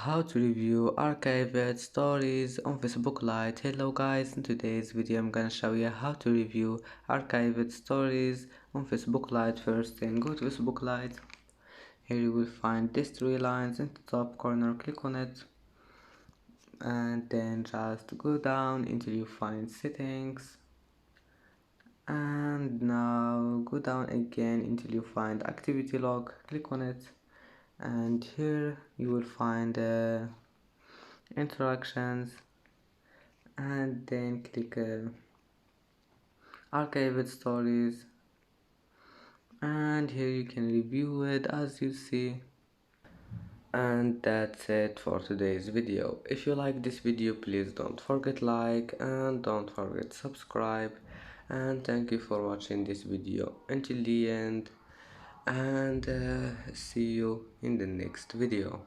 How to review archived stories on Facebook Lite. Hello guys, in today's video I'm gonna show you how to review archived stories on Facebook Lite. First thing, go to Facebook Lite. Here you will find these three lines in the top corner. Click on it and then just go down until you find settings, and now go down again until you find activity log. Click on it, and here you will find interactions, and then click archived stories, and here you can review it as you see. And that's it for today's video. If you like this video, please don't forget like and don't forget subscribe, and thank you for watching this video until the end, and see you in the next video.